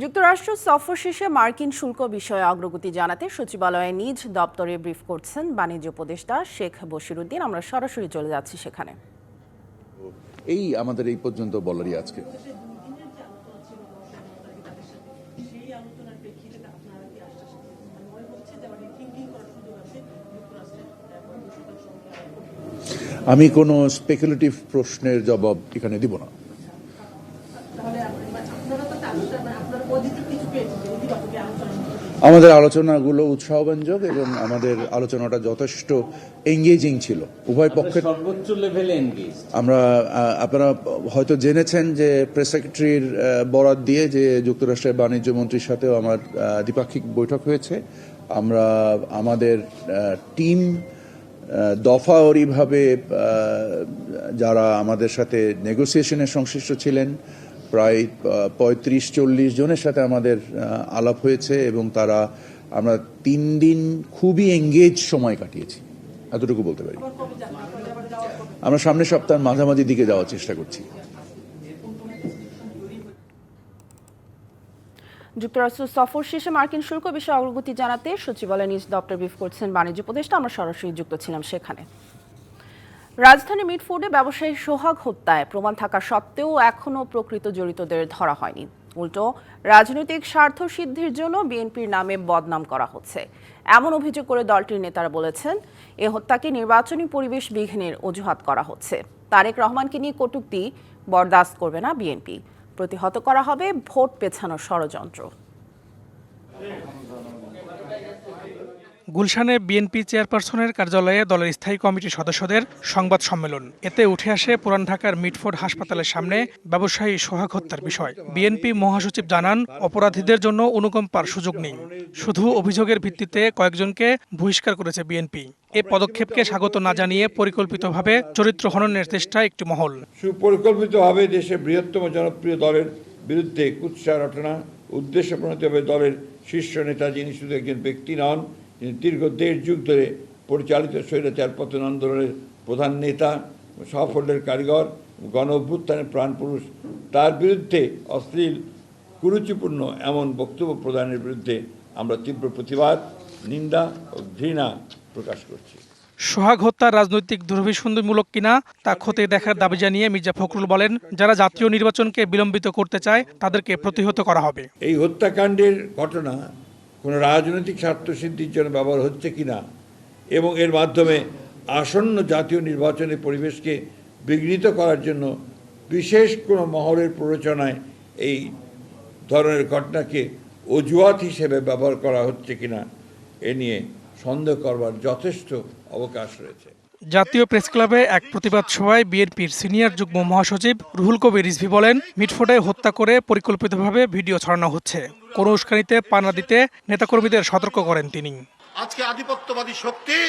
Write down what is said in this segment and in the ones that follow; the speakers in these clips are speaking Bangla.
যুক্তরাষ্ট্র সফর শেষে মার্কিন শুল্ক বিষয়ে অগ্রগতি জানাতে সচিবালয়ে নিজ দপ্তরে ব্রিফ করছেন বাণিজ্য উপদেষ্টা শেখ বশিরউদ্দিন। আমরা সরাসরি চলে যাচ্ছি সেখানে। আমাদের এই পর্যন্ত বলারই আজকে। আমি কোনো স্পেকুলেটিভ প্রশ্নের জবাব এখানে দিব না। আমাদের আলোচনাগুলো উৎসাহব্যঞ্জক এবং আমাদের আলোচনাটা যথেষ্ট এঙ্গেজিং ছিল উভয় পক্ষের। সর্বোচ্চ লেভেলে এনগেজ। আপনারা হয়তো জেনেছেন যে প্রেস সেক্রেটারির বরাত দিয়ে যে যুক্তরাষ্ট্রের বাণিজ্য মন্ত্রীর সাথেও আমার দ্বিপাক্ষিক বৈঠক হয়েছে। আমরা আমাদের টিম দফাওয়ারিভাবে যারা আমাদের সাথে নেগোসিয়েশনে সংশ্লিষ্ট ছিলেন প্রায় 35-40 জনের সাথে আমাদের আলাপ হয়েছে এবং আমরা 3 দিন খুবই এঙ্গেজ সময় কাটিয়েছি, এতটুকু বলতে পারি। আমরা সামনের সপ্তাহের মাঝামাঝি দিকে যাওয়ার চেষ্টা করছি। যুক্তরাষ্ট্র সফর শেষে মার্কিন শুল্ক বিষয়ে অগ্রগতি জানাতে সচিবালয়ে নিজ দপ্তর ব্রিফ করছেন বাণিজ্য উপদেষ্টা। আমরা সরাসরি যুক্ত ছিলাম সেখানে। রাজধানী মিটফোর্ডে ব্যবসায়ী সোহাগ হত্যায় প্রমাণ থাকা সত্ত্বেও এখনও প্রকৃত জড়িতদের ধরা হয়নি। উল্টো রাজনৈতিক স্বার্থ সিদ্ধির জন্য বিএনপির নামে বদনাম করা হচ্ছে, এমন অভিযোগ করে দলটির নেতারা বলেছেন এ হত্যাকে নির্বাচনী পরিবেশ বিঘ্নের অজুহাত করা হচ্ছে। তারেক রহমানকে নিয়ে কটূক্তি বরদাস্ত করবে না বিএনপি, প্রতিহত করা হবে ভোট পেছানোর ষড়যন্ত্র। গুলশানে বিএনপি চেয়ারপারসনের কার্যালয়ে দলের স্থায়ী কমিটির সদস্যদের সংবাদ সম্মেলন। এতে উঠে আসে পুরান ঢাকার মিটফোর্ড হাসপাতালের সামনে ব্যবসায়ী সোহাগ হত্যার বিষয়। বিএনপি মহাসচিব জানান, অপরাধীদের জন্য অনুকম্পার সুযোগ নেই, শুধু অভিযোগের ভিত্তিতে কয়েকজনকে বহিষ্কার করেছে বিএনপি। এ পদক্ষেপকে স্বাগত না জানিয়ে পরিকল্পিতভাবে চরিত্র হননের চেষ্টা একটি মহল। সুপরিকল্পিতভাবে দেশের বৃহত্তম জনপ্রিয় দলের বিরুদ্ধে কুৎসা রটনা উদ্দেশ্য প্রণীতভাবে দলের শীর্ষ নেতা, যিনি শুধু একজন ব্যক্তি নন, তিনি দীর্ঘ 1.5 যুগ ধরে পরিচালিত স্বৈরাচার পতন আন্দোলনের প্রধান নেতা, সাফল্যের কারিগর, গণ অভ্যুত্থানের প্রাণপুরুষ, তার বিরুদ্ধে অশ্লীল কুরুচিপূর্ণ এমন বক্তব্য প্রদানের বিরুদ্ধে আমরা তীব্র প্রতিবাদ, নিন্দা ও ঘৃণা প্রকাশ করছি। সোহাগ হত্যা রাজনৈতিক দুরভিসন্ধিমূলক কিনা তা খতিয়ে দেখার দাবি জানিয়ে মির্জা ফখরুল বলেন, যারা জাতীয় নির্বাচনকে বিলম্বিত করতে চায় তাদেরকে প্রতিহত করা হবে। এই হত্যাকাণ্ডের ঘটনা কোনো রাজনৈতিক স্বার্থসিদ্ধির জন্য ব্যবহার হচ্ছে কিনা এবং এর মাধ্যমে আসন্ন জাতীয় নির্বাচনের পরিবেশকে বিঘ্নিত করার জন্য বিশেষ কোনো মহলের প্ররোচনায় এই ধরনের ঘটনাকে অজুহাত হিসেবে ব্যবহার করা হচ্ছে কিনা এ নিয়ে সন্দেহ করবার যথেষ্ট অবকাশ রয়েছে। জাতীয় প্রেস ক্লাবে এক প্রতিবাদ সভায় বিএনপির সিনিয়র যুগ্ম মহাসচিব রুহুল কবির রিজভী বলেন, মিটফোর্ডে হত্যা করে পরিকল্পিতভাবে ভিডিও ছড়ানো হচ্ছে। কোনো উস্কানিতে পা না দিতে নেতাকর্মীদের সতর্ক করেন তিনি। আজকে আধিপত্যবাদী শক্তি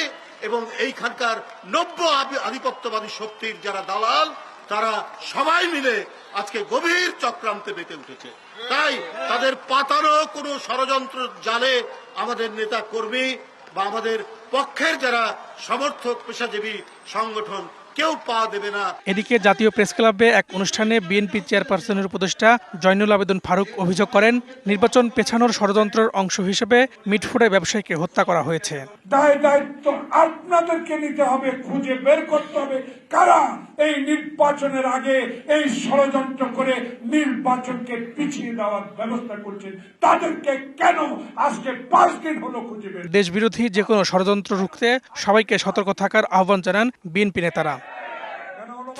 এবং এইখানকার নব্য আধিপত্যবাদী শক্তির যারা দালাল, তারা সবাই মিলে আজকে গভীর চক্রান্তে মেতে উঠেছে। তাই তাদের পাতানো কোনো ষড়যন্ত্র জালে আমাদের নেতা কর্মী বা আমাদের পক্ষের যারা সমর্থক পেশাজীবী সংগঠন কেউ পা দেবে না। এদিকে জাতীয় প্রেস ক্লাবে এক অনুষ্ঠানে বিএনপি চেয়ারপারসনের উপদেষ্টা জয়নুল আবেদিন ফারুক অভিযোগ করেন, নির্বাচন পেছানোর ষড়যন্ত্রের অংশ হিসেবে মিটফোর্ডে ব্যবসায়ীকে হত্যা করা হয়েছে। দায়িত্ব আপনাদেরকে নিতে হবে, খুঁজে বের করতে হবে কারা এই নির্বাচনের আগে এই ষড়যন্ত্র করে নির্বাচনকে পিছিয়ে দেওয়ার ব্যবস্থা করছেন। তাদেরকে কেন আজকে 5 দিন হলো খুঁজে বের। দেশবিরোধী যে কোনো ষড়যন্ত্র রুখতে সবাইকে সতর্ক থাকার আহ্বান জানান বিএনপি নেতারা।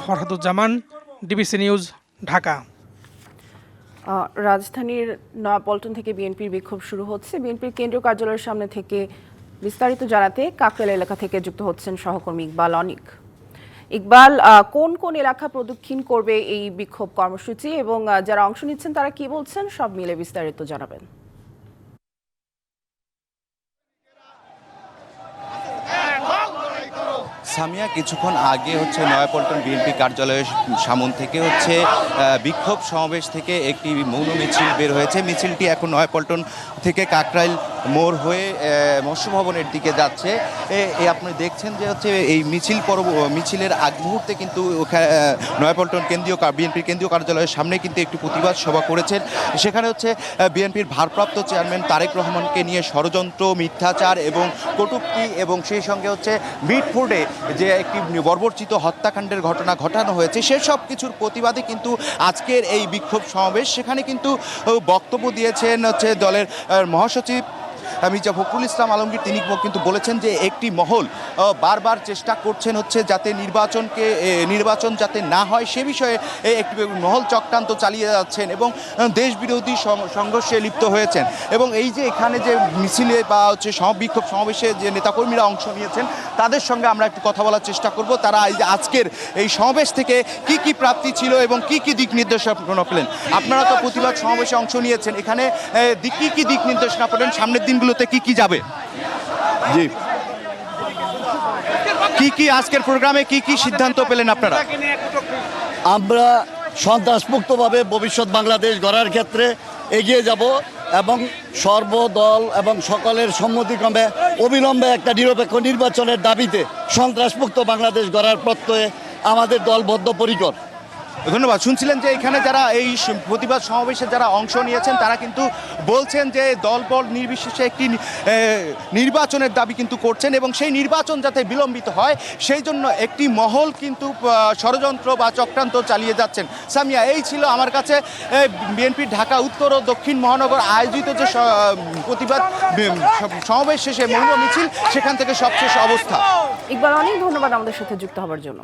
Farhaduzzaman, DBC news, Dhaka. রাজধানীর নয়াপল্টন থেকে বিএনপির বিক্ষোভ শুরু হচ্ছে। বিএনপির কেন্দ্রীয় কার্যালয়ের সামনে থেকে বিস্তারিত জানাতে কাকরাইল এলাকা থেকে যুক্ত হচ্ছেন সহকর্মী ইকবাল অনিক। ইকবাল, কোন কোন এলাকা প্রদক্ষিণ করবে এই বিক্ষোভ কর্মসূচি এবং যারা অংশ নিচ্ছেন তারা কি বলছেন, সব মিলে বিস্তারিত জানাবেন। সামিয়া, কিছুক্ষণ আগে নয়াপল্টন বিএনপি কার্যালয়ের সামন থেকে বিক্ষোভ সমাবেশ থেকে একটি মৌন মিছিল বের হয়েছে। মিছিলটি এখন নয়াপল্টন থেকে কাকরাইল মোড় হয়ে মৎস্য ভবনের দিকে যাচ্ছে। আপনি দেখছেন যে হচ্ছে এই মিছিলের আগ মুহূর্তে কিন্তু নয়াপল্টন বিএনপির কেন্দ্রীয় কার্যালয়ের সামনে কিন্তু একটি প্রতিবাদ সভা করেছেন। সেখানে হচ্ছে বিএনপির ভারপ্রাপ্ত চেয়ারম্যান তারেক রহমানকে নিয়ে ষড়যন্ত্র, মিথ্যাচার এবং কটূক্তি এবং সেই সঙ্গে হচ্ছে মিটফোর্ডে যে একটি বর্বরচিত হত্যাকাণ্ডের ঘটনা ঘটানো হয়েছে সেসব কিছুর প্রতিবাদে কিন্তু আজকের এই বিক্ষোভ সমাবেশ। সেখানে কিন্তু বক্তব্য দিয়েছেন হচ্ছে দলের মহাসচিব মির্জা ফখরুল ইসলাম আলমগীর। তিনি কিন্তু বলেছেন যে একটি মহল বারবার চেষ্টা করছেন হচ্ছে যাতে নির্বাচন যাতে না হয় সে বিষয়ে একটি মহল চক্রান্ত চালিয়ে যাচ্ছেন এবং দেশবিরোধী সংঘর্ষে লিপ্ত হয়েছেন। এবং এই যে এখানে যে মিছিলে বা হচ্ছে বিক্ষোভ সমাবেশে যে নেতাকর্মীরা অংশ নিয়েছেন তাদের সঙ্গে আমরা একটু কথা বলার চেষ্টা করব। তারা এই যে আজকের এই সমাবেশ থেকে কি কি প্রাপ্তি ছিল এবং কি কি দিক নির্দেশনা পেলেন। আপনারা তো প্রতিবাদ সমাবেশে অংশ নিয়েছেন, এখানে কি কি দিক নির্দেশনা পেলেন, সামনের দিনগুলোতে কি কি যাবে? জি, কি আজকের প্রোগ্রামে কি কি সিদ্ধান্ত পেলেন আপনারা? আমরা সন্ত্রাসমুক্তভাবে ভবিষ্যৎ বাংলাদেশ গড়ার ক্ষেত্রে এগিয়ে যাব এবং সর্বদল এবং সকলের সম্মতিক্রমে অবিলম্বে একটা নিরপেক্ষ নির্বাচনের দাবিতে সন্ত্রাসমুক্ত বাংলাদেশ গড়ার প্রত্যয়ে আমাদের দল বদ্ধপরিকর। ধন্যবাদ। শুনছিলেন যে এখানে যারা এই প্রতিবাদ সমাবেশে যারা অংশ নিয়েছেন তারা কিন্তু বলছেন যে দলবল নির্বিশেষে একটি নির্বাচনের দাবি কিন্তু করছেন এবং সেই নির্বাচন যাতে বিলম্বিত হয় সেই জন্য একটি মহল কিন্তু ষড়যন্ত্র বা চক্রান্ত চালিয়ে যাচ্ছেন। সামিয়া, এই ছিল আমার কাছে বিএনপির ঢাকা উত্তর ও দক্ষিণ মহানগর আয়োজিত যে প্রতিবাদ সমাবেশ শেষে মৌন মিছিল, সেখান থেকে সবশেষ অবস্থা। ইকবাল, অনেক ধন্যবাদ আমাদের সাথে যুক্ত হওয়ার জন্য।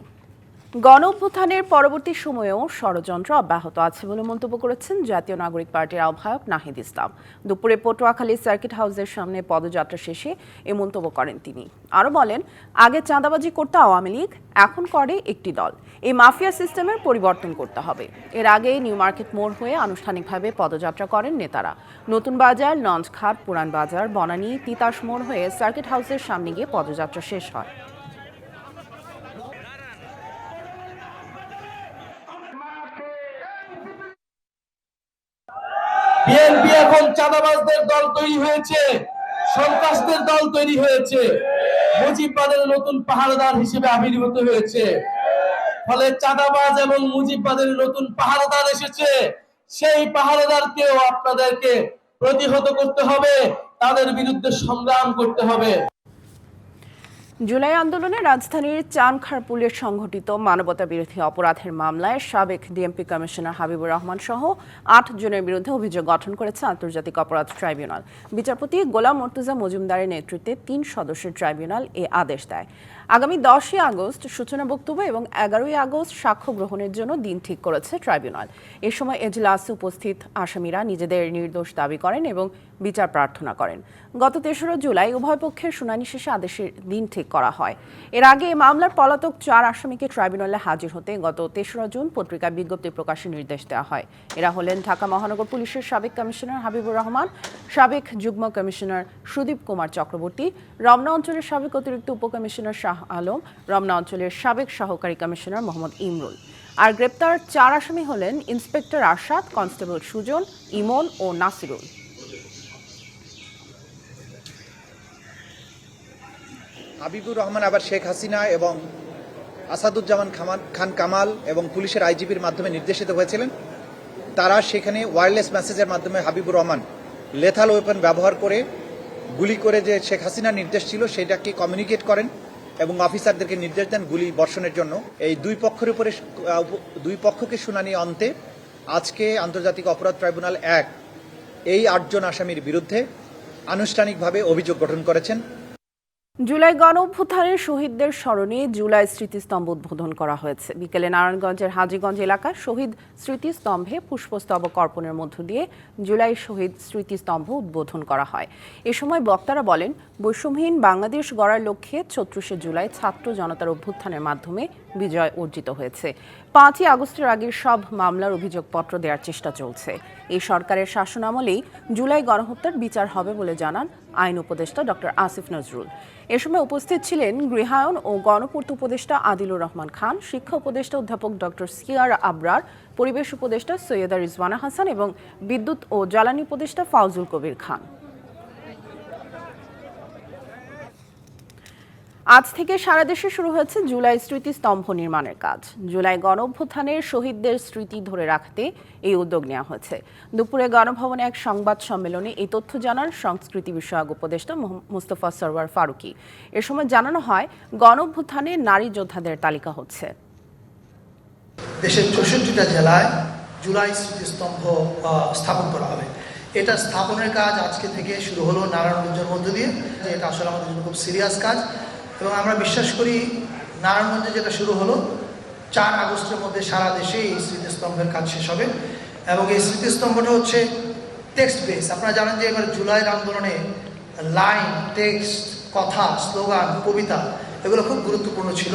গণ অভ্যুত্থানের পরবর্তী সময়েও ষড়যন্ত্র অব্যাহত আছে বলে মন্তব্য করেছেন জাতীয় নাগরিক পার্টির আহ্বায়ক নাহিদ ইসলাম। দুপুরে পটুয়াখালী সার্কিট হাউসের সামনে পদযাত্রা শেষে এ মন্তব্য করেন তিনি। আরও বলেন, আগে চাঁদাবাজি করত আওয়ামী লীগ, এখন করে একটি দল। এই মাফিয়া সিস্টেমের পরিবর্তন করতে হবে। এর আগে নিউ মার্কেট মোড় হয়ে আনুষ্ঠানিকভাবে পদযাত্রা করেন নেতারা। নতুন বাজার, লঞ্চঘাট, পুরান বাজার, বনানী, তিতাস মোড় হয়ে সার্কিট হাউসের সামনে গিয়ে পদযাত্রা শেষ হয়। বিএনপি এখন চাঁদাবাজদের দল তৈরি হয়েছে, সন্ত্রাসদের দল তৈরি হয়েছে, মুজিববাদের নতুন পাহারাদার হিসেবে আবির্ভূত হয়েছে। ফলে চাঁদাবাজ এবং মুজিববাদের নতুন পাহারাদার এসেছে। সেই পাহারাদারকেও আপনাদেরকে প্রতিহত করতে হবে, তাদের বিরুদ্ধে সংগ্রাম করতে হবে। জুলাই আন্দোলনে রাজধানীর চানখারপুলে সংঘটিত মানবতা বিরোধী অপরাধের মামলায় সাবেক ডিএমপি কমিশনার হাবিবুর রহমান সহ ৮ জনের বিরুদ্ধে অভিযোগ গঠন করেছে আন্তর্জাতিক অপরাধ ট্রাইব্যুনাল। বিচারপতি গোলাম মর্তুজা মজুমদারের নেতৃত্বে ৩ সদস্যের ট্রাইব্যুনাল এ আদেশ দেয়। আগামী ১০ই আগস্ট সূচনা বক্তব্য এবং ১১ই আগস্ট সাক্ষ্য গ্রহণের জন্য দিন ঠিক করেছে ট্রাইব্যুনাল। এ সময় এজলাসে উপস্থিত আসামিরা নিজেদের নির্দোষ দাবি করেন এবং বিচার প্রার্থনা করেন। গত ৩রা জুলাই উভয় পক্ষের শুনানি শেষে আদেশের দিন ঠিক করা হয়। এর আগে এই মামলার পলাতক ৪ আসামিকে ট্রাইব্যুনালে হাজির হতে গত ৩রা জুন পত্রিকায় বিজ্ঞপ্তি প্রকাশের নির্দেশ দেওয়া হয়। এরা হলেন ঢাকা মহানগর পুলিশের সাবেক কমিশনার হাবিবুর রহমান, সাবেক যুগ্ম কমিশনার সুদীপ কুমার চক্রবর্তী, রমনা অঞ্চলের সাবেক অতিরিক্ত উপকমিশনার শাহ আলম, রমনা অঞ্চলের সাবেক সহকারী কমিশনার মোহাম্মদ ইমরুল। আর গ্রেপ্তার ৪ আসামি হলেন ইন্সপেক্টর আরশাদ, কনস্টেবল সুজন, ইমন ও নাসিরুল। হাবিবুর রহমান আবার শেখ হাসিনা এবং আসাদুজ্জামান খান কামাল এবং পুলিশের আইজিপির মাধ্যমে নির্দেশিত হয়েছিলেন। তারা সেখানে ওয়্যারলেস মেসেজের মাধ্যমে হাবিবুর রহমান লেথাল ওয়েপন ব্যবহার করে গুলি করে যে শেখ হাসিনার নির্দেশ ছিল সেটাকে কমিউনিকেট করেন এবং অফিসারদেরকে নির্দেশ দেন গুলি বর্ষণের জন্য। এই দুই পক্ষকে শুনানি অন্তে আজকে আন্তর্জাতিক অপরাধ ট্রাইব্যুনাল ১ এই ৮ জন আসামির বিরুদ্ধে আনুষ্ঠানিকভাবে অভিযোগ গঠন করেছেন। জুলাই গণ অভ্যুত্থানের শহীদদের স্মরণে জুলাই স্মৃতিস্তম্ভ উদ্বোধন করা হয়েছে। বিকেলে নারায়ণগঞ্জের হাজীগঞ্জ এলাকায় শহীদ স্মৃতিস্তম্ভে পুষ্পস্তবক অর্পণের মধ্য দিয়ে জুলাই শহীদ স্মৃতিস্তম্ভ উদ্বোধন করা হয়। এ সময় বক্তারা বলেন, বৈষম্যহীন বাংলাদেশ গড়ার লক্ষ্যে ৩৬শে জুলাই ছাত্র জনতার অভ্যুত্থানের মাধ্যমে বিজয় অর্জিত হয়েছে। ৫ই আগস্টের আগের সব মামলার অভিযোগপত্র দেওয়ার চেষ্টা চলছে। এই সরকারের শাসনামলেই জুলাই গণহত্যার বিচার হবে বলে জানান আইন উপদেষ্টা ডক্টর আসিফ নজরুল। এ সময় উপস্থিত ছিলেন গৃহায়ন ও গণপূর্ত উপদেষ্টা আদিলুর রহমান খান, শিক্ষা উপদেষ্টা অধ্যাপক ডক্টর সিয়ারা আবরার, পরিবেশ উপদেষ্টা সৈয়দা রিজওয়ানা হাসান এবং বিদ্যুৎ ও জ্বালানি উপদেষ্টা ফাউজুল কবির খান। আজ থেকে সারা দেশে শুরু হয়েছে জুলাই স্মৃতিস্তম্ভ নির্মাণের কাজ। জুলাই গণঅভ্যুত্থানের শহীদদের স্মৃতি ধরে রাখতে এই উদ্যোগ নেওয়া হয়েছে। দুপুরে গণভবনে এক সংবাদ সম্মেলনে এই তথ্য জানান সংস্কৃতি বিষয়ক উপদেষ্টা মুস্তফা সরওয়ার ফারুকী। এ সময় জানানো হয়, গণঅভ্যুত্থানে নারী যোদ্ধাদের তালিকা হচ্ছে। দেশের ৬৪টা জেলায় জুলাই স্মৃতিস্তম্ভ স্থাপন করা হবে। এটা স্থাপনের কাজ আজকে থেকে শুরু হলো নারায়ণগঞ্জের মধ্য দিয়ে। এটা আসলে আমাদের জন্য খুব সিরিয়াস কাজ এবং আমরা বিশ্বাস করি নারায়ণগঞ্জে যেটা শুরু হলো ৪ আগস্টের মধ্যে সারা দেশে এই স্মৃতিস্তম্ভের কাজ শেষ হবে। এবং এই স্মৃতিস্তম্ভটা হচ্ছে টেক্সট বেস। আপনারা জানেন যে এবার জুলাইয়ের আন্দোলনে লাইন, টেক্সট, কথা, স্লোগান, কবিতা এগুলো খুব গুরুত্বপূর্ণ ছিল।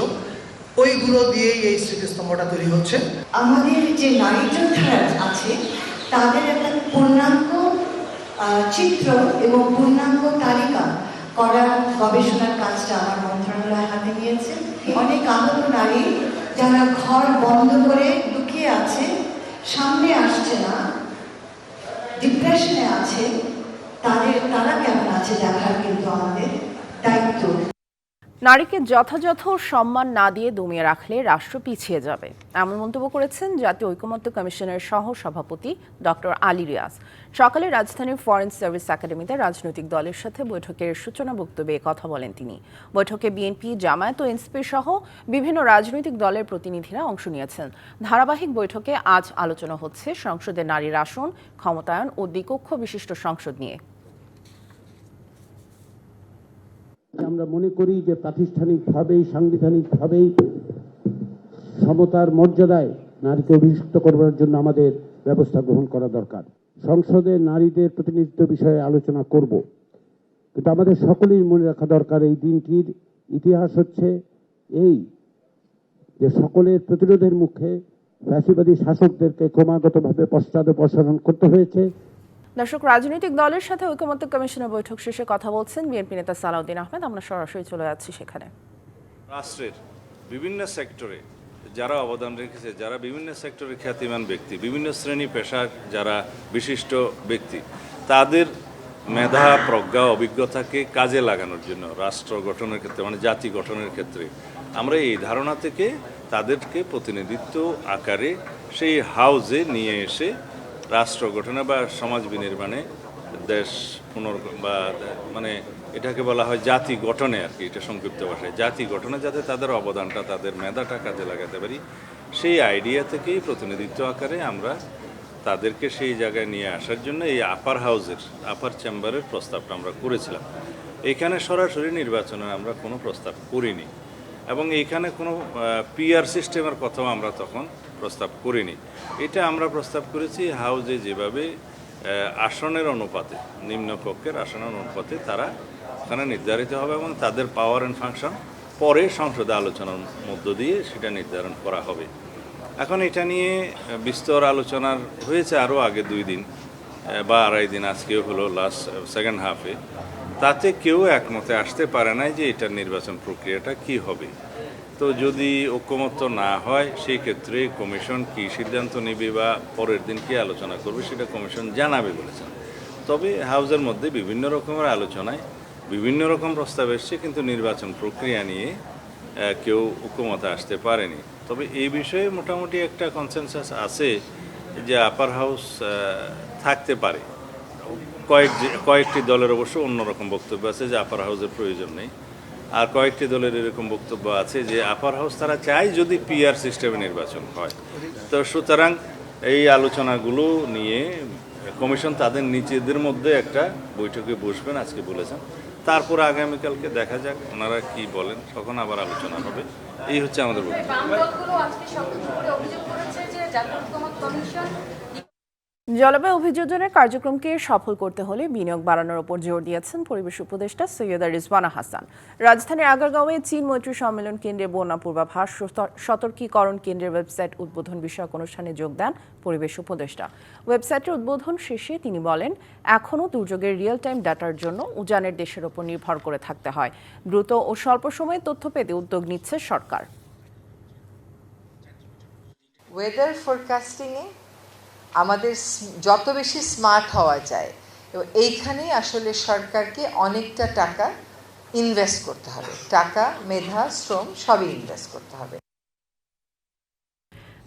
ওইগুলো দিয়েই এই স্মৃতিস্তম্ভটা তৈরি হচ্ছে। আমাদের যে নারী যোদ্ধারা আছে তাদের একটা পূর্ণাঙ্গ চিত্র এবং পূর্ণাঙ্গ তালিকা করার গবেষণার কাজটা আমার মন্ত্রণালয় হাতে নিয়েছে। অনেক আহত নারী যারা ঘর বন্ধ করে লুকিয়ে আছে, সামনে আসছে না, ডিপ্রেশনে আছে, তারা কেমন আছে দেখার কিন্তু আমাদের দায়িত্ব। নারীকে যথাযথ সম্মান না দিয়ে দমিয়ে রাখলে রাষ্ট্র পিছিয়ে যাবে, এমন মন্তব্য করেছেন জাতীয় ঐকমত্য কমিশনের সহ সভাপতি ডক্টর আলী রিয়াজ। সকালে রাজধানীর ফরেন সার্ভিস একাডেমিতে রাজনৈতিক দলের সাথে বৈঠকের সূচনা বক্তব্যে কথা বলেন তিনি। বৈঠকে বিএনপি, জামায়াত ও এনসিপি সহ বিভিন্ন রাজনৈতিক দলের প্রতিনিধিরা অংশ নিয়েছেন। ধারাবাহিক বৈঠকে আজ আলোচনা হচ্ছে সংসদে নারীর আসন, ক্ষমতায়ন ও দ্বিকক্ষ বিশিষ্ট সংসদ নিয়ে। আমরা মনে করি যে প্রাতিষ্ঠানিকভাবেই, সাংবিধানিকভাবেই সমতার মর্যাদায় নারীকে অভিষিক্ত করবার জন্য আমাদের ব্যবস্থা গ্রহণ করা দরকার। সংসদে নারীদের প্রতিনিধিত্ব বিষয়ে আলোচনা করব, কিন্তু আমাদের সকলেই মনে রাখা দরকার এই দিনটির ইতিহাস হচ্ছে এই যে সকলের প্রতিরোধের মুখে ফ্যাসিবাদী শাসকদেরকে ক্রমাগতভাবে পশ্চাদপসরণ করতে হয়েছে। দর্শক, রাজনৈতিক দলের সাথে ঐকমত্য কমিশনের বৈঠক শেষে কথা বলছেন বিএনপি নেতা সালাউদ্দিন আহমেদ। আমরা সরাসরি চলে যাচ্ছি সেখানে। রাষ্ট্রের বিভিন্ন সেক্টরে যারা অবদান রেখেছে, যারা বিভিন্ন সেক্টরে খ্যাতিমান ব্যক্তি, বিভিন্ন শ্রেণী পেশার যারা বিশিষ্ট ব্যক্তি, তাদের মেধা, প্রজ্ঞা, অভিজ্ঞতাকে কাজে লাগানোর জন্য রাষ্ট্র গঠনের ক্ষেত্রে, মানে জাতি গঠনের ক্ষেত্রে আমরা এই ধারণা থেকে তাদেরকে প্রতিনিধিত্ব আকারে সেই হাউজে নিয়ে এসে রাষ্ট্র গঠনে বা সমাজ বিনির্মাণে, দেশ মানে এটাকে বলা হয় জাতি গঠনে আর কি, এটা সংক্ষিপ্ত ভাষায় জাতি গঠনে যাতে তাদের অবদানটা, তাদের মেধাটা কাজে লাগাতে পারি, সেই আইডিয়া থেকেই প্রতিনিধিত্ব আকারে আমরা তাদেরকে সেই জায়গায় নিয়ে আসার জন্য এই আপার চেম্বারের প্রস্তাবটা আমরা করেছিলাম। এখানে সরাসরি নির্বাচনের আমরা কোনো প্রস্তাব করিনি এবং এইখানে কোনো পিআর সিস্টেমের কথাও আমরা তখন প্রস্তাব করিনি। এটা আমরা প্রস্তাব করেছি হাউজে যেভাবে আসনের অনুপাতে, নিম্নকক্ষের আসনের অনুপাতে তারা ওখানে নির্ধারিত হবে এবং তাদের পাওয়ার অ্যান্ড ফাংশন পরে সংসদে আলোচনার মধ্য দিয়ে সেটা নির্ধারণ করা হবে। এখন এটা নিয়ে বিস্তর আলোচনার হয়েছে আরও আগে 2 দিন বা 2.5 দিন, আজকেও হলো লাস্ট সেকেন্ড হাফে। তাতে কেউ একমতে আসতে পারে নাই যে এটার নির্বাচন প্রক্রিয়াটা কি হবে। তো যদি ঐকমত্য না হয় সেই ক্ষেত্রে কমিশন কি সিদ্ধান্ত নেবে বা পরের দিন কি আলোচনা করবে সেটা কমিশন জানাবে বলেছেন। তবে হাউজের মধ্যে বিভিন্ন রকমের আলোচনায় বিভিন্ন রকম প্রস্তাব এসছে, কিন্তু নির্বাচন প্রক্রিয়া নিয়ে কেউ ঐকমতে আসতে পারেনি। তবে এই বিষয়ে মোটামুটি একটা কনসেনসাস আছে যে আপার হাউস থাকতে পারে। কয়েকটি দলের অবশ্য অন্যরকম বক্তব্য আছে যে আপার হাউসের প্রয়োজন নেই, আর কয়েকটি দলের এরকম বক্তব্য আছে যে আপার হাউস তারা চায় যদি পিআর সিস্টেমে নির্বাচন হয়। তো সুতরাং এই আলোচনাগুলো নিয়ে কমিশন তাদের নিজেদের মধ্যে একটা বৈঠকে বসবেন আজকে বলেছেন। তারপর আগামীকালকে দেখা যাক ওনারা কি বলেন, তখন আবার আলোচনা হবে। এই হচ্ছে আমাদের বক্তব্য। জলবায়ু অভিযোজনের কার্যক্রমকে সফল করতে হলে বিনিয়োগ বাড়ানোর উপর জোর দিয়েছেন পরিবেশ উপদেষ্টা সৈয়দা রিজওয়ানা হাসান। রাজধানীর আগারগাঁওয়ে চীন মৈত্রী সম্মেলন কেন্দ্রের বন্যা পূর্বাভাস সতর্কীকরণ কেন্দ্রের ওয়েবসাইট উদ্বোধন বিষয়ক অনুষ্ঠানে যোগ দেন পরিবেশ উপদেষ্টা। ওয়েবসাইটের উদ্বোধন শেষে তিনি বলেন, এখনও দুর্যোগের রিয়েল টাইম ডাটার জন্য উজানের দেশের ওপর নির্ভর করে থাকতে হয়। দ্রুত ও স্বল্প সময়ে তথ্য পেতে উদ্যোগ নিচ্ছে সরকার। ওয়েদার ফোরকাস্টিংয়ে আমাদের যত বেশি স্মার্ট হওয়া যায়, এবং এইখানেই আসলে সরকারকে অনেকটা টাকা ইনভেস্ট করতে হবে, টাকা, মেধা, শ্রম সবই ইনভেস্ট করতে হবে।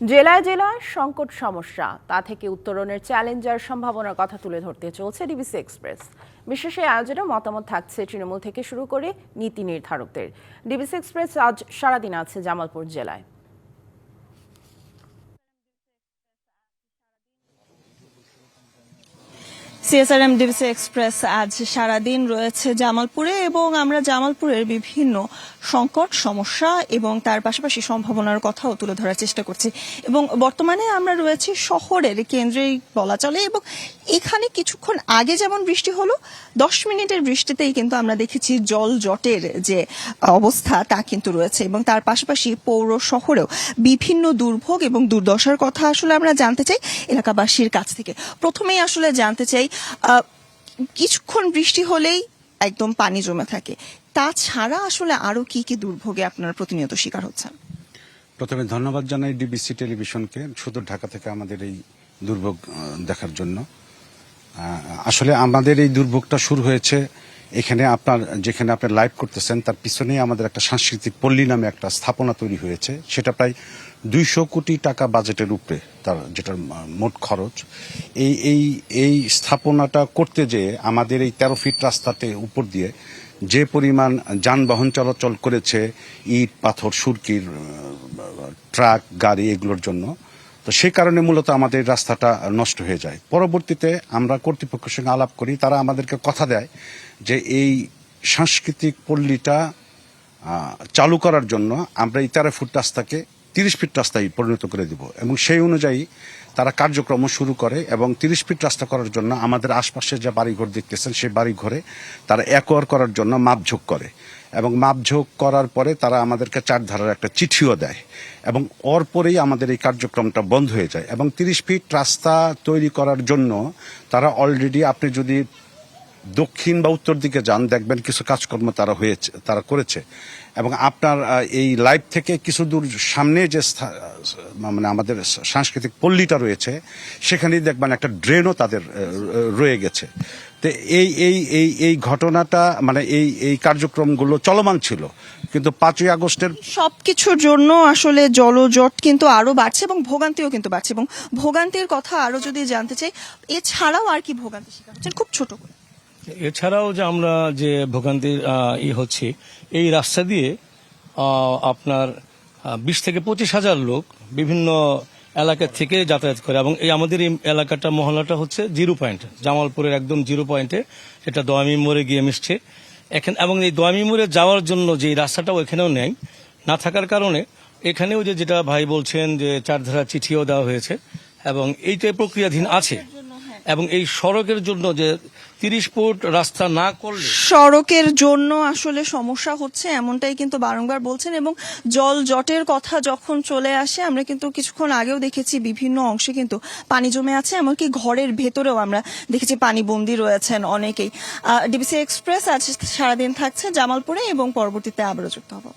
জেলায় জেলায় সংকট সমস্যা, তা থেকে উত্তরণের চ্যালেঞ্জ আর সম্ভাবনার কথা তুলে ধরতে চলছে ডিবিসি এক্সপ্রেস। বিশেষ এই আয়োজনে মতামত থাকছে তৃণমূল থেকে শুরু করে নীতি নির্ধারকদের। ডিবিসি এক্সপ্রেস আজ সারাদিন আছে জামালপুর জেলায়। সিএসআরএম ডিবিসি এক্সপ্রেস আজ সারাদিন রয়েছে জামালপুরে এবং আমরা জামালপুরের বিভিন্ন সংকট সমস্যা এবং তার পাশাপাশি সম্ভাবনার কথাও তুলে ধরার চেষ্টা করছি। এবং বর্তমানে আমরা রয়েছি শহরের কেন্দ্রেই বলা চলে এবং এখানে কিছুক্ষণ আগে যেমন বৃষ্টি হলো, 10 মিনিটের বৃষ্টিতেই কিন্তু আমরা দেখেছি জল জটের যে অবস্থা তা কিন্তু রয়েছে এবং তার পাশাপাশি পৌর শহরেও বিভিন্ন দুর্ভোগ এবং দুর্দশার কথা আসলে আমরা জানতে চাই এলাকাবাসীর কাছ থেকে। প্রথমেই আসলে জানতে চাই, কিছুক্ষণ বৃষ্টি হলেই একদম পানি জমে থাকে, তাছাড়া আসলে আরো কি কি দুর্ভোগে আপনারা প্রতিনিয়ত শিকার হচ্ছেন? প্রথমে ধন্যবাদ জানাই ডিবিসি টেলিভিশনকে সুদূর ঢাকা থেকে আমাদের এই দুর্ভোগ দেখার জন্য। আসলে আমাদের এই দুর্ভোগটা শুরু হয়েছে এখানে যেখানে আপনার লাইভ করতেছেন তার পিছনেই আমাদের একটা সাংস্কৃতিক পল্লী নামে একটা স্থাপনা তৈরি হয়েছে। সেটা প্রায় 200 কোটি টাকা বাজেটের উপরে, তার যেটার মোট খরচ। এই স্থাপনাটা করতে যেয়ে আমাদের এই 13 ফিট রাস্তাতে উপর দিয়ে যে পরিমাণ যানবাহন চলাচল করেছে, ইট পাথর সুরকির ট্রাক গাড়ি এগুলোর জন্য, তো সেই কারণে মূলত আমাদের রাস্তাটা নষ্ট হয়ে যায়। পরবর্তীতে আমরা কর্তৃপক্ষের সঙ্গে আলাপ করি, তারা আমাদেরকে কথা দেয় যে এই সাংস্কৃতিক পল্লীটা চালু করার জন্য আমরা এই 13 ফুট রাস্তাকে 30 ফিট রাস্তায় পরিণত করে দিব এবং সেই অনুযায়ী তারা কার্যক্রম শুরু করে এবং 30 ফিট রাস্তা করার জন্য আমাদের আশপাশে যে বাড়িঘর দেখতেছেন সেই বাড়িঘরে তারা একোয়ার করার জন্য মাপঝোঁক করে এবং মাপঝোঁক করার পরে তারা আমাদেরকে 4 ধারার একটা চিঠিও দেয় এবং ওর পরেই আমাদের এই কার্যক্রমটা বন্ধ হয়ে যায়। এবং 30 ফিট রাস্তা তৈরি করার জন্য তারা অলরেডি, আপনি যদি দক্ষিণ বা উত্তর দিকে যান দেখবেন কিছু কাজকর্ম তারা করেছে এবং আপনার এই লাইভ থেকে কিছু দূর সামনে যে মানে আমাদের সাংস্কৃতিক পল্লীটা রয়েছে সেখানেই দেখবেন একটা ড্রেনও তাদের রয়ে গেছে। তো এই ঘটনাটা মানে এই কার্যক্রমগুলো চলমান ছিল, কিন্তু 5ই আগস্টের সবকিছুর জন্য আসলে জলজট কিন্তু আরো বাড়ছে এবং ভোগান্তিও কিন্তু বাড়ছে। এবং ভোগান্তির কথা আরো যদি জানতে চাই, এছাড়াও আর কি ভোগান্তি শিকার হচ্ছেন খুব ছোট করে? এছাড়াও যে আমরা যে ভোগান্তির হচ্ছে, এই রাস্তা দিয়ে আপনার 20 থেকে 25 হাজার লোক বিভিন্ন এলাকা থেকে যাতায়াত করে এবং এই আমাদের এই এলাকাটা মহল্লাটা হচ্ছে 0 পয়েন্ট, জামালপুরের একদম 0 পয়েন্টে, সেটা দোয়ামী মোড়ে গিয়ে মিশছে এখানে। এবং এই দোয়ামী মোড়ে যাওয়ার জন্য যে রাস্তাটাও এখানেও নেই, না থাকার কারণে এখানেও যেটা ভাই বলছেন যে 4 ধারা চিঠিও দেওয়া হয়েছে এবং এইটাই প্রক্রিয়াধীন আছে। এবং এই সড়কের জন্য যে 30 ফুট রাস্তা না করলে সড়কের জন্য আসলে সমস্যা হচ্ছে এমনটাই কিন্তু বারংবার বলছেন। এবং জল জটের কথা যখন চলে আসে, আমরা কিন্তু কিছুক্ষণ আগেও দেখেছি বিভিন্ন অংশে কিন্তু পানি জমে আছে, এমনকি ঘরের ভেতরেও আমরা দেখেছি পানি বন্দী রয়েছেন অনেকেই। ডিবিসি এক্সপ্রেস আজ সারাদিন থাকছে জামালপুরে এবং পরবর্তীতে আবারও যুক্ত হব।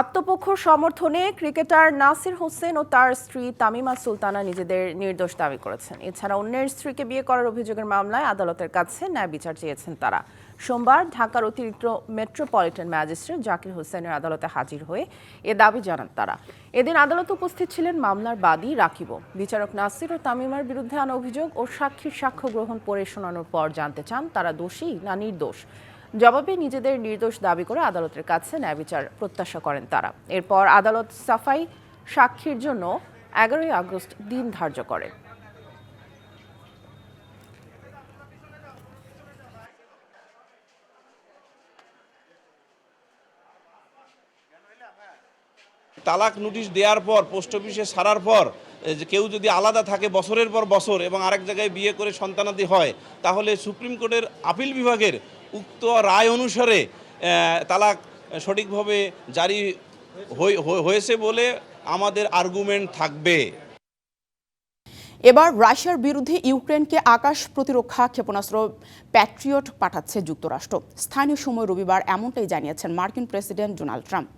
আত্মপক্ষ সমর্থনে ক্রিকেটার নাসির হোসেন ও তার স্ত্রী তামিমা সুলতানা নিজেদের নির্দোষ দাবি করেছেন। এছাড়া অন্যের স্ত্রীকে বিয়ে করার অভিযোগের মামলায় আদালতের কাছে ন্যায় বিচার চেয়েছেন তারা। সোমবার ঢাকার অতিরিক্ত মেট্রোপলিটন ম্যাজিস্ট্রেট জাকির হোসেনের আদালতে হাজির হয়ে এ দাবি জানান তারা। এদিন আদালতে উপস্থিত ছিলেন মামলার বাদী রাকিবও। বিচারক নাসির ও তামিমার বিরুদ্ধে আনা অভিযোগ ও সাক্ষীর সাক্ষ্য গ্রহণ পড়ে শোনানোর পর জানতে চান তারা দোষী না নির্দোষ। জবাবে নিজেদের নির্দোষ দাবি করে আদালতের কাছে ন্যায় বিচার প্রত্যাশা করেন তারা। এরপর আদালত সাফাই সাক্ষীর জন্য 11ই আগস্ট দিন ধার্য করে। তালাক নোটিশ দেওয়ার পর, পোস্ট অফিসে ছাড়ার পর কেউ যদি আলাদা থাকে বছরের পর বছর এবং আরেক জায়গায় বিয়ে করে সন্তানাদি হয়, তাহলে সুপ্রিম কোর্টের আপিল বিভাগের উক্ত রায় অনুসারে তালাক সঠিকভাবে জারি হয়েছে বলে আমাদের আর্গুমেন্ট থাকবে। এবার রাশিয়ার বিরুদ্ধে ইউক্রেনকে আকাশ প্রতিরক্ষা ক্ষেপণাস্ত্র প্যাট্রিয়ট পাঠাচ্ছে যুক্তরাষ্ট্র। স্থানীয় সময় রবিবার এমনটাই জানিয়েছেন মার্কিন প্রেসিডেন্ট ডোনাল্ড ট্রাম্প।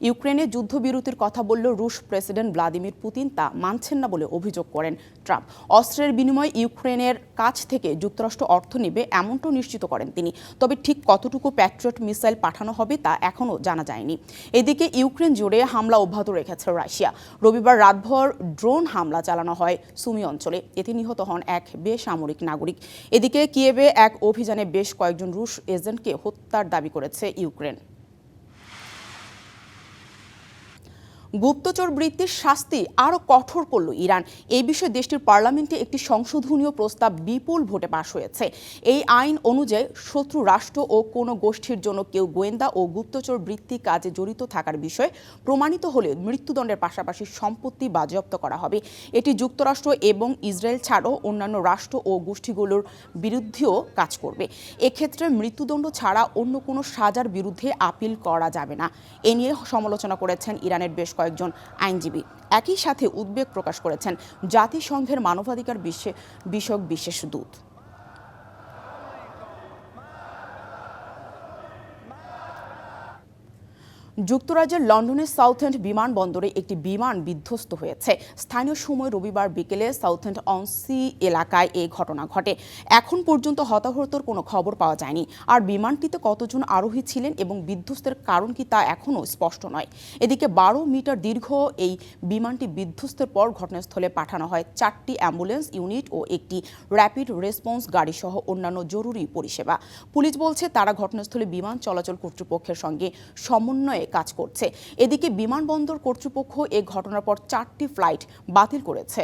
ইউক্রেনে যুদ্ধবিরতির কথা বলল রুশ প্রেসিডেন্ট ভ্লাদিমির পুতিন, তা মানছেন না বলে অভিযোগ করেন ট্রাম্প। অস্ত্রের বিনিময়ে ইউক্রেনের কাছ থেকে যুক্তরাষ্ট্র অর্থ নেবে এমনটাও নিশ্চিত করেন তিনি। তবে ঠিক কতটুকু প্যাট্রিয়ট মিসাইল পাঠানো হবে তা এখনও জানা যায়নি। এদিকে ইউক্রেন জুড়ে হামলা অব্যাহত রেখেছে রাশিয়া। রবিবার রাতভর ড্রোন হামলা চালানো হয় সুমি অঞ্চলে। এতে নিহত হন এক বেসামরিক নাগরিক। এদিকে কিয়েভে এক অভিযানে বেশ কয়েকজন রুশ এজেন্টকে হত্যার দাবি করেছে ইউক্রেন। গুপ্তচর বৃত্তির শাস্তি আরও কঠোর করল ইরান। এই বিষয়ে দেশটির পার্লামেন্টে একটি সংশোধনীয় প্রস্তাব বিপুল ভোটে পাশ হয়েছে। এই আইন অনুযায়ী শত্রু রাষ্ট্র ও কোনো গোষ্ঠীর জন্য কেউ গোয়েন্দা ও গুপ্তচর বৃত্তি কাজে জড়িত থাকার বিষয়ে প্রমাণিত হলে মৃত্যুদণ্ডের পাশাপাশি সম্পত্তি বাজেয়াপ্ত করা হবে। এটি যুক্তরাষ্ট্র এবং ইসরায়েল ছাড়াও অন্যান্য রাষ্ট্র ও গোষ্ঠীগুলোর বিরুদ্ধেও কাজ করবে। এক্ষেত্রে মৃত্যুদণ্ড ছাড়া অন্য কোনো সাজার বিরুদ্ধে আপিল করা যাবে না। এ নিয়ে সমালোচনা করেছেন ইরানের বেশ কয়েকজন আইনজীবী। একই সাথে উদ্বেগ প্রকাশ করেছেন জাতিসংঘের মানবাধিকার বিষয়ক বিশেষ দূত। যুক্তরাজ্যের লন্ডনের সাউথএন্ড বিমানবন্দরে একটি বিমান বিধ্বস্ত হয়েছে। স্থানীয় সময় রবিবার বিকেলে সাউথএন্ড অন সি এলাকায় এই ঘটনা ঘটে। এখন পর্যন্ত হতাহতর কোনো খবর পাওয়া যায়নি। আর বিমানটিতে কতজন আরোহী ছিলেন এবং বিধ্বস্তের কারণ কি তা এখনও স্পষ্ট নয়। এদিকে 12 মিটার দীর্ঘ এই বিমানটি বিধ্বস্তের পর ঘটনাস্থলে পাঠানো হয় 4টি অ্যাম্বুলেন্স ইউনিট ও একটি র্যাপিড রেসপন্স গাড়ি সহ অন্যান্য জরুরি পরিষেবা। পুলিশ বলছে তারা ঘটনাস্থলে বিমান চলাচল কর্তৃপক্ষের সঙ্গে সমন্বয়ে কাজ করছে। এদিকে বিমানবন্দর কর্তৃপক্ষ এই ঘটনার পর 4টি ফ্লাইট বাতিল করেছে।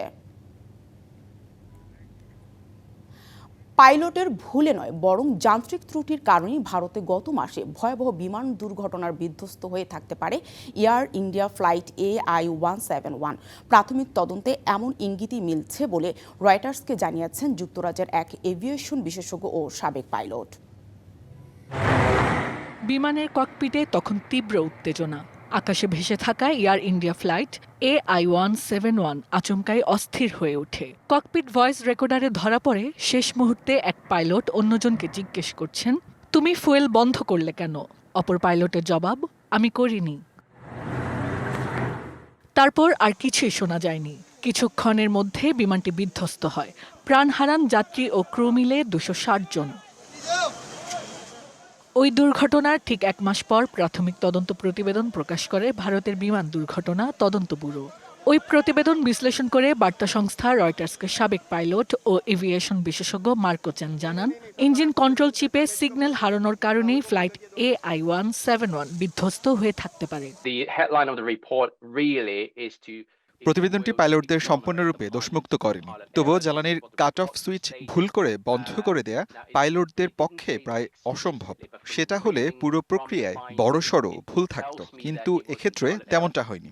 পাইলটের ভুলে নয় বরং যান্ত্রিক ত্রুটির কারণেই ভারতে গত মাসে ভয়াবহ বিমান দুর্ঘটনার বিধ্বস্ত হয়ে থাকতে পারে এয়ার ইন্ডিয়া ফ্লাইট AI-171। প্রাথমিক তদন্তে এমন ইঙ্গিতই মিলছে বলে রয়টার্সকে জানিয়েছেন যুক্তরাজ্যের এক এভিয়েশন বিশেষজ্ঞ ও সাবেক পাইলট। বিমানের ককপিটে তখন তীব্র উত্তেজনা। আকাশে ভেসে থাকা এয়ার ইন্ডিয়া ফ্লাইট AI-171 আচমকাই অস্থির হয়ে ওঠে। ককপিট ভয়েস রেকর্ডারে ধরা পড়ে শেষ মুহূর্তে এক পাইলট অন্যজনকে জিজ্ঞেস করছেন, তুমি ফুয়েল বন্ধ করলে কেন? অপর পাইলটের জবাব, আমি করিনি। তারপর আর কিছুই শোনা যায়নি। কিছুক্ষণের মধ্যে বিমানটি বিধ্বস্ত হয়। প্রাণ হারান যাত্রী ও ক্রু মিলে 260 জন। ওই দুর্ঘটনার ঠিক 1 মাস পর প্রাথমিক তদন্ত প্রতিবেদন প্রকাশ করে ভারতের বিমান দুর্ঘটনা তদন্ত ব্যুরো। ওই প্রতিবেদন বিশ্লেষণ করে বার্তা সংস্থা রয়টার্সকে সাবেক পাইলট ও এভিয়েশন বিশেষজ্ঞ মার্কো চেন জানান, ইঞ্জিন কন্ট্রোল চিপে সিগন্যাল হারানোর কারণেই ফ্লাইট AI-171 বিধ্বস্ত হয়ে থাকতে পারে। প্রতিবেদনটি পাইলটদের সম্পূর্ণরূপে দোষমুক্ত করেনি। তবুও জ্বালানির কাট অফ সুইচ ভুল করে বন্ধ করে দেয়া পাইলটদের পক্ষে প্রায় অসম্ভব। সেটা হলে পুরো প্রক্রিয়ায় বড়সড় ভুল থাকত, কিন্তু এক্ষেত্রে তেমনটা হয়নি।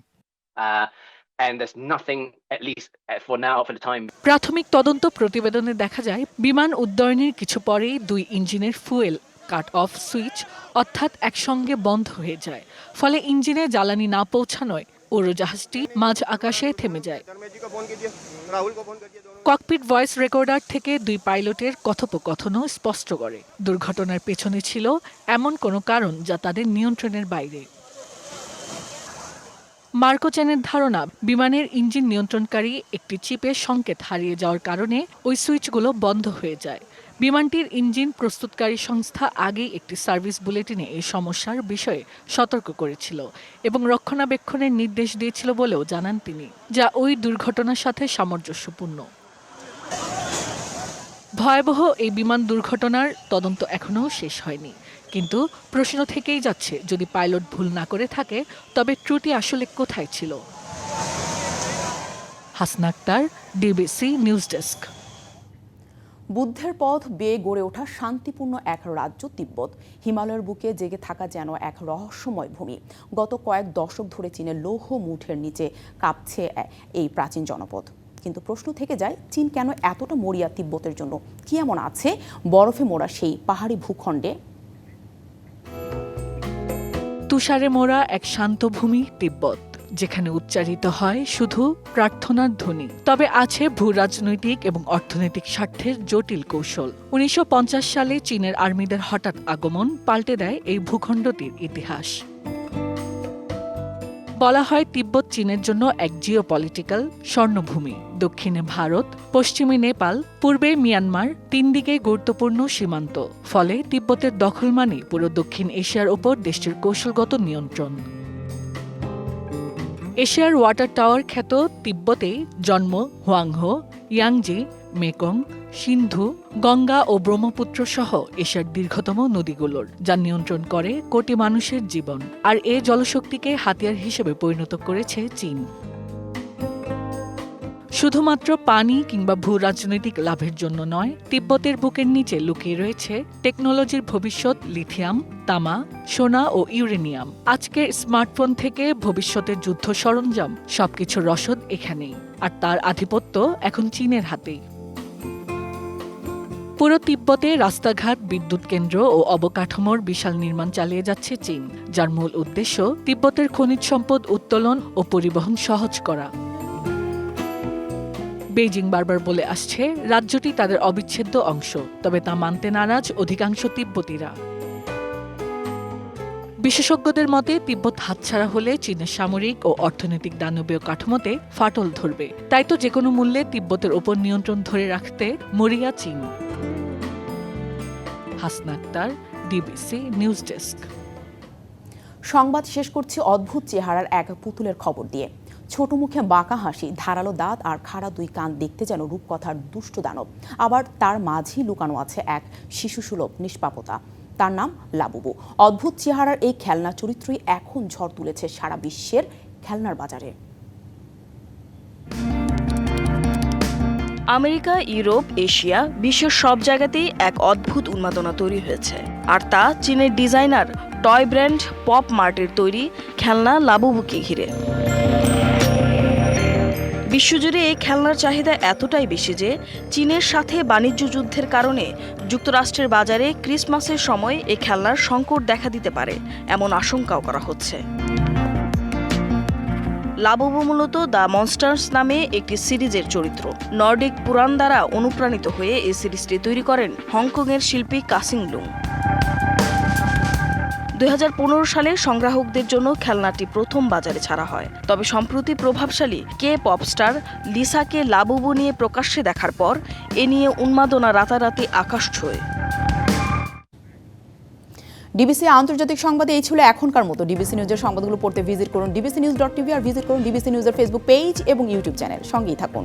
প্রাথমিক তদন্ত প্রতিবেদনে দেখা যায়, বিমান উড্ডয়নের কিছু পরেই 2 ইঞ্জিনের ফুয়েল কাট অফ সুইচ অর্থাৎ একসঙ্গে বন্ধ হয়ে যায়। ফলে ইঞ্জিনে জ্বালানি না পৌঁছানোয় উড়োজাহাজটি মাঝ আকাশে থেমে যায়। ককপিট ভয়েস রেকর্ডার থেকে 2 পাইলটের কথোপকথনও স্পষ্ট করে দুর্ঘটনার পেছনে ছিল এমন কোনো কারণ যা তাদের নিয়ন্ত্রণের বাইরে। মার্কো চেনের ধারণা, বিমানের ইঞ্জিন নিয়ন্ত্রণকারী একটি চিপের সংকেত হারিয়ে যাওয়ার কারণে ওই সুইচগুলো বন্ধ হয়ে যায়। বিমানটির ইঞ্জিন প্রস্তুতকারী সংস্থা আগেই একটি সার্ভিস বুলেটিনে এই সমস্যার বিষয়ে সতর্ক করেছিল এবং রক্ষণাবেক্ষণের নির্দেশ দিয়েছিল বলেও জানান তিনি, যা ওই দুর্ঘটনার সাথে সামঞ্জস্যপূর্ণ। ভয়াবহ এই বিমান দুর্ঘটনার তদন্ত এখনও শেষ হয়নি, কিন্তু প্রশ্ন থেকেই যাচ্ছে, যদি পাইলট ভুল না করে থাকে তবে ত্রুটি আসলে কোথায় ছিল। Hasna Akhtar, DBC news desk. বুদ্ধের পথ বেয়ে গড়ে ওঠা শান্তিপূর্ণ এক রাজ্য তিব্বত। হিমালয়ের বুকে জেগে থাকা যেন এক রহস্যময় ভূমি। গত কয়েক দশক ধরে চীনের লৌহ মুঠের নিচে কাঁপছে এই প্রাচীন জনপদ। কিন্তু প্রশ্ন থেকে যায়, চীন কেন এতটা মরিয়া তিব্বতের জন্য? কি এমন আছে বরফে মোড়া সেই পাহাড়ি ভূখণ্ডে? তুষারে মোড়া এক শান্ত ভূমি তিব্বত, যেখানে উচ্চারিত হয় শুধু প্রার্থনার ধ্বনি। তবে আছে ভূরাজনৈতিক এবং অর্থনৈতিক স্বার্থের জটিল কৌশল। 1950 সালে চীনের আর্মিদের হঠাৎ আগমন পাল্টে দেয় এই ভূখণ্ডটির ইতিহাস। বলা হয় তিব্বত চীনের জন্য এক জিওপলিটিক্যাল স্বর্ণভূমি। দক্ষিণে ভারত, পশ্চিমে নেপাল, পূর্বে মিয়ানমার, 3 দিকে গুরুত্বপূর্ণ সীমান্ত। ফলে তিব্বতের দখল মানে পুরো দক্ষিণ এশিয়ার ওপর দেশটির কৌশলগত নিয়ন্ত্রণ। এশিয়ার ওয়াটার টাওয়ার খ্যাত তিব্বতেই জন্ম হুয়াংহো, ইয়াংজি, মেকং, সিন্ধু, গঙ্গা ও ব্রহ্মপুত্র সহ এশিয়ার দীর্ঘতম নদীগুলোর, যা নিয়ন্ত্রণ করে কোটি মানুষের জীবন। আর এ জলশক্তিকে হাতিয়ার হিসেবে পরিণত করেছে চীন। শুধুমাত্র পানি কিংবা ভূ রাজনৈতিক লাভের জন্য নয়, তিব্বতের বুকের নিচে লুকিয়ে রয়েছে টেকনোলজির ভবিষ্যৎ, লিথিয়াম, তামা, সোনা ও ইউরেনিয়াম। আজকের স্মার্টফোন থেকে ভবিষ্যতের যুদ্ধ সরঞ্জাম, সবকিছুর রসদ এখানেই। আর তার আধিপত্য এখন চীনের হাতেই। পুরো তিব্বতে রাস্তাঘাট, বিদ্যুৎ কেন্দ্র ও অবকাঠামোর বিশাল নির্মাণ চালিয়ে যাচ্ছে চীন, যার মূল উদ্দেশ্য তিব্বতের খনিজ সম্পদ উত্তোলন ও পরিবহন সহজ করা। বেইজিং বারবার বলে আসছে রাজ্যটি তাদের অবিচ্ছেদ্য অংশ, তবে তা মানতে নারাজ অধিকাংশ তিব্বতীরা। বিশেষজ্ঞদের মতে তিব্বত হাতছাড়া হলে চীনের সামরিক ও অর্থনৈতিক দানবীয় কাঠামোতে ফাটল ধরবে। তাই তো যেকোনো মূল্যে তিব্বতের ওপর নিয়ন্ত্রণ ধরে রাখতে মরিয়া চীন। Hasna Akhtar, DBC news desk. সংবাদ শেষ করছি অদ্ভুত চেহারার এক পুতুলের খবর দিয়ে। ছোট মুখে বাঁকা হাসি, ধারালো দাঁত আর খাড়া 2 কান, দেখতে যেন রূপকথার দুষ্ট দানব। আবার তার মাঝেই লুকানো আছে এক শিশুসুলভ নিষ্পাপতা। তার নাম লাবুবু। অদ্ভুত চেহারার এই খেলনা চরিত্রই এখন ঝড় তুলেছে সারা বিশ্বের খেলনার বাজারে। আমেরিকা, ইউরোপ, এশিয়া, বিশ্বের সব জায়গাতেই এক অদ্ভুত উন্মাদনা তৈরি হয়েছে। আর তা চীনের ডিজাইনার টয় ব্র্যান্ড পপ মার্টের তৈরি খেলনা লাবুবুকে ঘিরে। বিশ্বজুড়ে এই খেলনার চাহিদা এতটাই বেশি যে চীনের সাথে বাণিজ্য যুদ্ধের কারণে যুক্তরাষ্ট্রের বাজারে ক্রিসমাসের সময় এই খেলনার সংকট দেখা দিতে পারে, এমন আশঙ্কাও করা হচ্ছে। লাবুবু মূলত দ্য মনস্টার্স নামে একটি সিরিজের চরিত্র। নর্ডিক পুরাণ দ্বারা অনুপ্রাণিত হয়ে এই সিরিজটি তৈরি করেন হংকংয়ের শিল্পী কাসিং লুং। 2015 সালে সংগ্রাহকদের জন্য খেলনাটি প্রথম বাজারে ছাড়া হয়। তবে সম্প্রতি প্রভাবশালী কে পপ স্টার লিসাকে লাবুবু নিয়ে প্রকাশ্যে দেখার পর এ নিয়ে উন্মাদনা রাতারাতি আকাশ ছোঁয়। ডিবিসি আন্তর্জাতিক সংবাদে এই ছিল এখনকার মতো। ডিবিসি নিউজের সংবাদগুলো পড়তে ভিজিট করুন dbcnews.tv আর ভিজিট করুন ডিবিসি নিউজের ফেসবুক পেজ এবং ইউটিউব চ্যানেল। সঙ্গেই থাকুন।